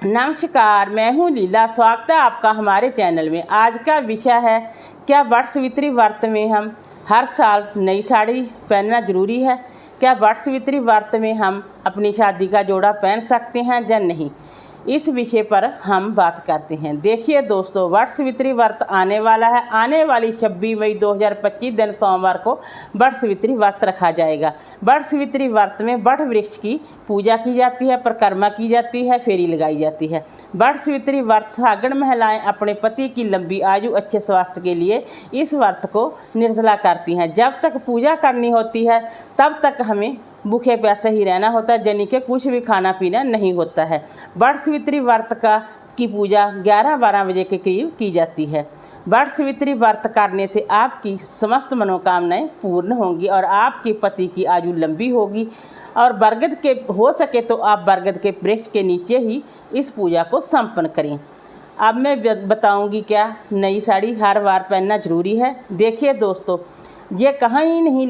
नमस्कार, मैं हूँ लीला। स्वागत है आपका हमारे चैनल में। आज का विषय है, क्या वटसावित्री व्रत में हम हर साल नई साड़ी पहनना जरूरी है? क्या वटसावित्री व्रत में हम अपनी शादी का जोड़ा पहन सकते हैं या नहीं? इस विषय पर हम बात करते हैं। देखिए दोस्तों, वटसावित्री व्रत आने वाला है। आने वाली 26 मई 2025 दिन सोमवार को वटसावित्री व्रत रखा जाएगा। वटसावित्री व्रत में वट वृक्ष की पूजा की जाती है, परिक्रमा की जाती है, फेरी लगाई जाती है। वटसावित्री व्रत सुहागन महिलाएं अपने पति की लंबी आयु, अच्छे स्वास्थ्य के लिए इस व्रत को निर्जला करती हैं। जब तक पूजा करनी होती है तब तक हमें भूखे प्यासे ही रहना होता है, यानी कि कुछ भी खाना पीना नहीं होता है। वटसावित्री व्रत की पूजा 11-12 बजे के करीब की जाती है। वटसावित्री व्रत करने से आपकी समस्त मनोकामनाएं पूर्ण होंगी और आपके पति की आयु लंबी होगी। और बरगद के हो सके तो आप बरगद के वृक्ष के नीचे ही इस पूजा को संपन्न करें। अब मैं बताऊंगी क्या नई साड़ी हर बार पहनना जरूरी है। देखिए दोस्तों, ये कहीं नहीं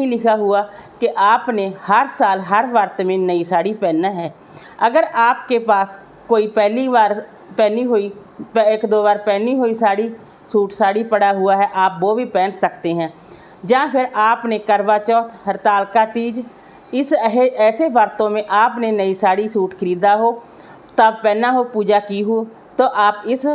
लिखा हुआ कि आपने हर साल हर व्रत में नई साड़ी पहनना है। अगर आपके पास कोई पहली बार पहनी हुई, 1-2 बार पहनी हुई साड़ी, सूट साड़ी पड़ा हुआ है, आप वो भी पहन सकते हैं। या फिर आपने करवा चौथ, हरतालिका तीज, ऐसे व्रतों में आपने नई साड़ी सूट खरीदा हो, तब पहना हो, पूजा की हो, तो आप इस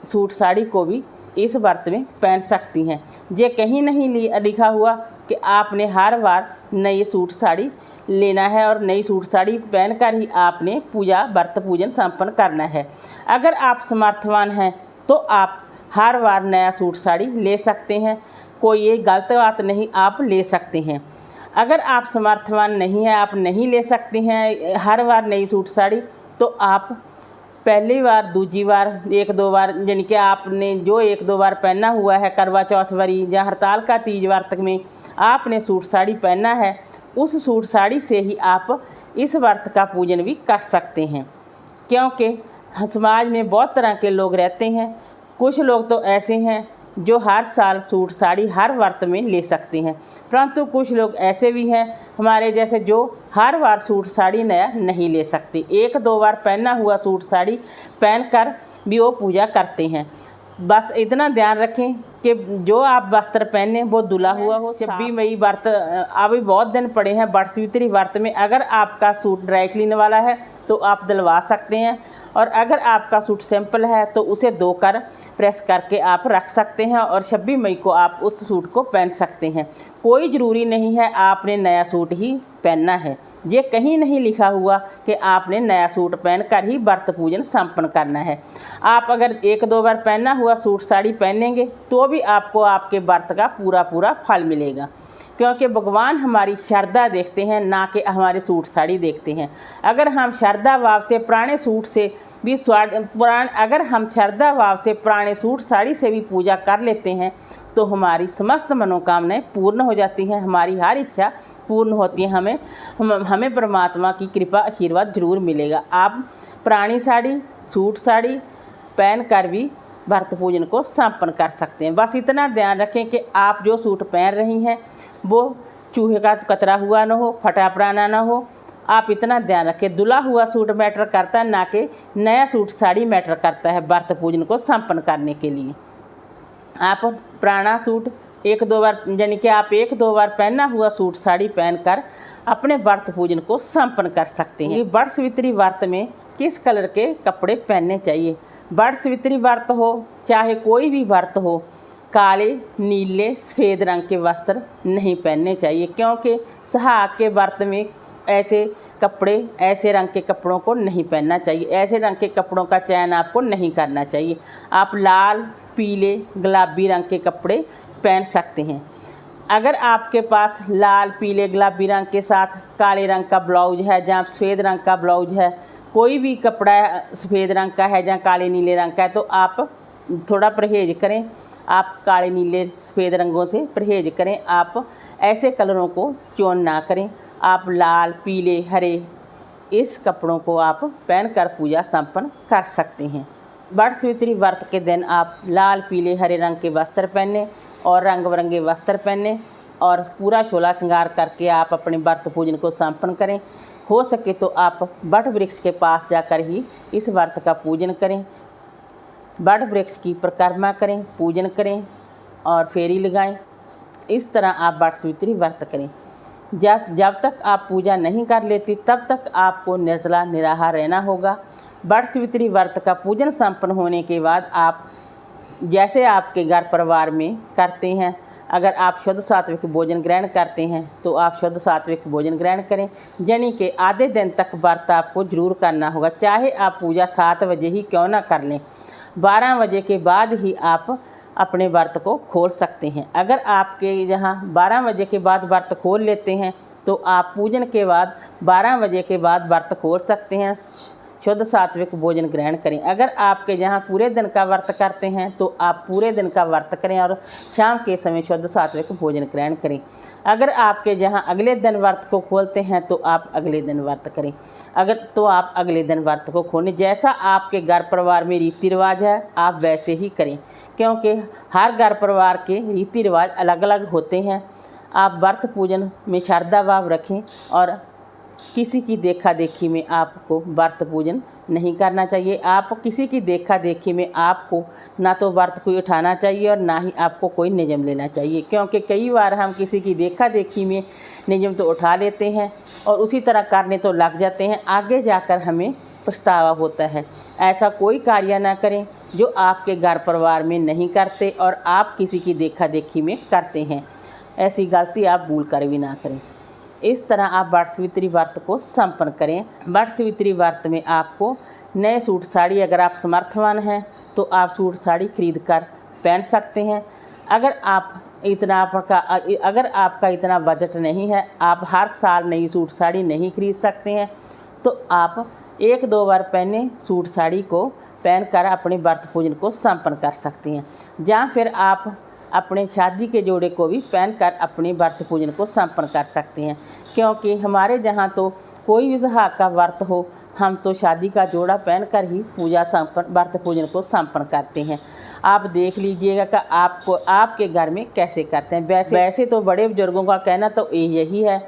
सूट साड़ी को भी इस व्रत में पहन सकती हैं। ये कहीं नहीं लिखा हुआ कि आपने हर बार नई सूट साड़ी लेना है और नई सूट साड़ी पहनकर ही आपने व्रत पूजन संपन्न करना है। अगर आप समर्थवान हैं तो आप हर बार नया सूट साड़ी ले सकते हैं, कोई ये गलत बात नहीं, आप ले सकते हैं। अगर आप समर्थवान नहीं हैं, आप नहीं ले सकते हैं हर बार नई सूट साड़ी, तो आप पहली बार, दूसरी बार, 1-2 बार, यानी कि आपने जो 1-2 बार पहना हुआ है करवा चौथ वरी या हरतालिका तीज व्रत में आपने सूट साड़ी पहना है, उस सूट साड़ी से ही आप इस व्रत का पूजन भी कर सकते हैं। क्योंकि समाज में बहुत तरह के लोग रहते हैं। कुछ लोग तो ऐसे हैं जो हर साल सूट साड़ी हर व्रत में ले सकते हैं, परंतु कुछ लोग ऐसे भी हैं हमारे जैसे जो हर बार सूट साड़ी नया नहीं ले सकते। 1-2 बार पहना हुआ सूट साड़ी पहनकर भी वो पूजा करते हैं। बस इतना ध्यान रखें कि जो आप वस्त्र पहने वो धुला हुआ हो। 26 मई व्रत अभी बहुत दिन पड़े हैं वटसावित्री व्रत में। अगर आपका सूट ड्राई क्लीन वाला है तो आप दिलवा सकते हैं, और अगर आपका सूट सिंपल है तो उसे धोकर प्रेस करके आप रख सकते हैं और 26 मई को आप उस सूट को पहन सकते हैं। कोई ज़रूरी नहीं है आपने नया सूट ही पहनना है। ये कहीं नहीं लिखा हुआ कि आपने नया सूट पहनकर ही व्रत पूजन संपन्न करना है। आप अगर 1-2 बार पहना हुआ सूट साड़ी पहनेंगे तो भी आपको आपके व्रत का पूरा फल मिलेगा, क्योंकि भगवान हमारी श्रद्धा देखते हैं, ना कि हमारे सूट साड़ी देखते हैं। अगर हम श्रद्धा भाव से पुराने सूट से भी पुराने सूट साड़ी से भी पूजा कर लेते हैं तो हमारी समस्त मनोकामनाएं पूर्ण हो जाती हैं, हमारी हर इच्छा पूर्ण होती है। हमें परमात्मा की कृपा आशीर्वाद जरूर मिलेगा। आप पुरानी साड़ी, सूट साड़ी पहन कर भी व्रत पूजन को संपन्न कर सकते हैं। बस इतना ध्यान रखें कि आप जो सूट पहन रही हैं वो चूहे का कतरा हुआ ना हो, फटा पुराना ना हो। आप इतना ध्यान रखें। धुला हुआ सूट मैटर करता है, ना कि नया सूट साड़ी मैटर करता है व्रत पूजन को संपन्न करने के लिए। आप पुराना सूट 1-2 बार, यानी कि आप 1-2 बार पहना हुआ सूट साड़ी पहनकर अपने व्रत पूजन को संपन्न कर सकते हैं। वटसावित्री व्रत में किस कलर के कपड़े पहनने चाहिए? वटसावित्री व्रत हो चाहे कोई भी व्रत हो, काले, नीले, सफ़ेद रंग के वस्त्र नहीं पहनने चाहिए, क्योंकि सुहाग के व्रत में ऐसे रंग के कपड़ों को नहीं पहनना चाहिए। ऐसे रंग के कपड़ों का चयन आपको नहीं करना चाहिए। आप लाल, पीले, गुलाबी रंग के कपड़े पहन सकते हैं। अगर आपके पास लाल, पीले, गुलाबी रंग के साथ काले रंग का ब्लाउज है या सफ़ेद रंग का ब्लाउज है, कोई भी कपड़ा सफ़ेद रंग का है या काले नीले रंग का है, तो आप थोड़ा परहेज़ करें। आप काले, नीले, सफ़ेद रंगों से परहेज़ करें। आप ऐसे कलरों को चोन ना करें। आप लाल, पीले, हरे इस कपड़ों को आप पहनकर पूजा संपन्न कर सकते हैं। वटसावित्री व्रत के दिन आप लाल, पीले, हरे रंग के वस्त्र पहने और रंग बिरंगे वस्त्र पहने और पूरा शोला श्रृंगार करके आप अपने व्रत पूजन को संपन्न करें। हो सके तो आप वट वृक्ष के पास जाकर ही इस व्रत का पूजन करें। वट वृक्ष की परिक्रमा करें, पूजन करें और फेरी लगाएं। इस तरह आप वट सावित्री व्रत करें। जब तक आप पूजा नहीं कर लेती तब तक आपको निर्जला निराहार रहना होगा। वट सावित्री व्रत का पूजन संपन्न होने के बाद आप जैसे आपके घर परिवार में करते हैं, अगर आप शुद्ध सात्विक भोजन ग्रहण करते हैं तो आप शुद्ध सात्विक भोजन ग्रहण करें। यानी कि आधे दिन तक व्रत आपको जरूर करना होगा, चाहे आप पूजा 7 बजे ही क्यों ना कर लें। 12 बजे के बाद ही आप अपने व्रत को खोल सकते हैं। अगर आपके यहाँ 12 बजे के बाद व्रत खोल लेते हैं तो आप पूजन के बाद 12 बजे के बाद व्रत खोल सकते हैं, शुद्ध सात्विक भोजन ग्रहण करें। अगर आपके यहाँ पूरे दिन का व्रत करते हैं तो आप पूरे दिन का व्रत करें और शाम के समय शुद्ध सात्विक भोजन ग्रहण करें। अगर आपके यहाँ अगले दिन व्रत को खोलते हैं तो आप अगले दिन व्रत करें। आप अगले दिन व्रत को खोलें। जैसा आपके घर परिवार में रीति रिवाज है आप वैसे ही करें, क्योंकि हर घर परिवार के रीति रिवाज अलग अलग होते हैं। आप व्रत पूजन में श्रद्धा भाव रखें और किसी की देखा देखी में आपको व्रत पूजन नहीं करना चाहिए। आप किसी की देखा देखी में आपको ना तो व्रत को उठाना चाहिए और ना ही आपको कोई नियम लेना चाहिए, क्योंकि कई बार हम किसी की देखा देखी में नियम तो उठा लेते हैं और उसी तरह करने तो लग जाते हैं, आगे जाकर हमें पछतावा होता है। ऐसा कोई कार्य ना करें जो आपके घर परिवार में नहीं करते और आप किसी की देखा देखी में करते हैं। ऐसी गलती आप भूल कर भी ना करें। इस तरह आप वट सावित्री व्रत को संपन्न करें। वट सावित्री व्रत में आपको नए सूट साड़ी, अगर आप समर्थवान हैं तो आप सूट साड़ी खरीद कर पहन सकते हैं। अगर आपका इतना बजट नहीं है, आप हर साल नई सूट साड़ी नहीं खरीद सकते हैं, तो आप 1-2 बार पहने सूट साड़ी को पहनकर अपने व्रत पूजन को संपन्न कर सकते हैं। या फिर आप अपने शादी के जोड़े को भी पहनकर अपने व्रत पूजन को संपन्न कर सकते हैं, क्योंकि हमारे जहाँ तो कोई भी सुहाग का व्रत हो हम तो शादी का जोड़ा पहनकर ही व्रत पूजन को संपन्न करते हैं। आप देख लीजिएगा कि आपके घर में कैसे करते हैं। वैसे तो बड़े बुजुर्गों का कहना तो यही है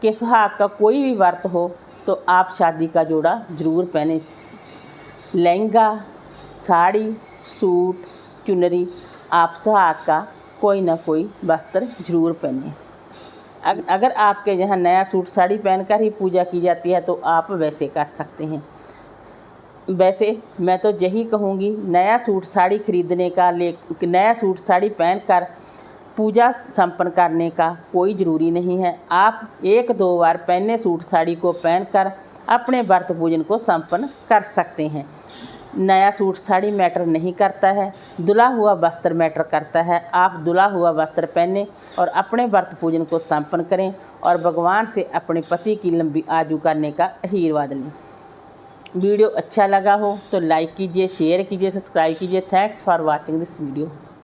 कि सुहाग का कोई भी व्रत हो तो आप शादी का जोड़ा ज़रूर पहने। लहंगा, साड़ी, सूट, चुनरी, आप सुहाग का कोई ना कोई वस्त्र जरूर पहने। अगर आपके यहाँ नया सूट साड़ी पहनकर ही पूजा की जाती है तो आप वैसे कर सकते हैं। वैसे मैं तो यही कहूँगी, नया सूट साड़ी खरीदने का नया सूट साड़ी पहनकर पूजा संपन्न करने का कोई ज़रूरी नहीं है। आप 1-2 बार पहने सूट साड़ी को पहनकर अपने व्रत पूजन को संपन्न कर सकते हैं। नया सूट साड़ी मैटर नहीं करता है, धुला हुआ वस्त्र मैटर करता है। आप धुला हुआ वस्त्र पहने और अपने व्रत पूजन को संपन्न करें और भगवान से अपने पति की लंबी आयु करने का आशीर्वाद लें। वीडियो अच्छा लगा हो तो लाइक कीजिए, शेयर कीजिए, सब्सक्राइब कीजिए। Thanks for watching this video.